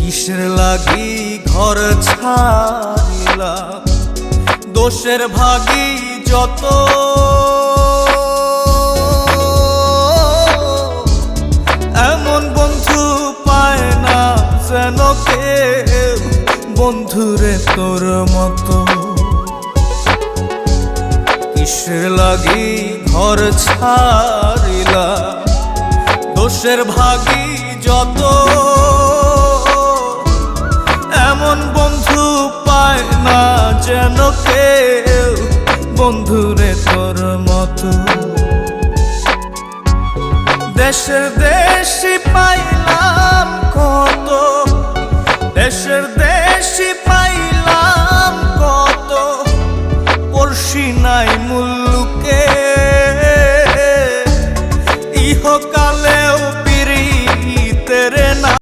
কিসের লাগি ঘর ছাড়িলা, দোষের ভাগী যত, এমন বন্ধু পায় না যেন কেউ, বন্ধুরে তোর মতো। কিসের লাগি ঘর ছাড়িলা, দোষের ভাগী যত, এমন বন্ধু পায় না যেন কেউ, বন্ধুরে তোর মতো। দেশের দেশি পায়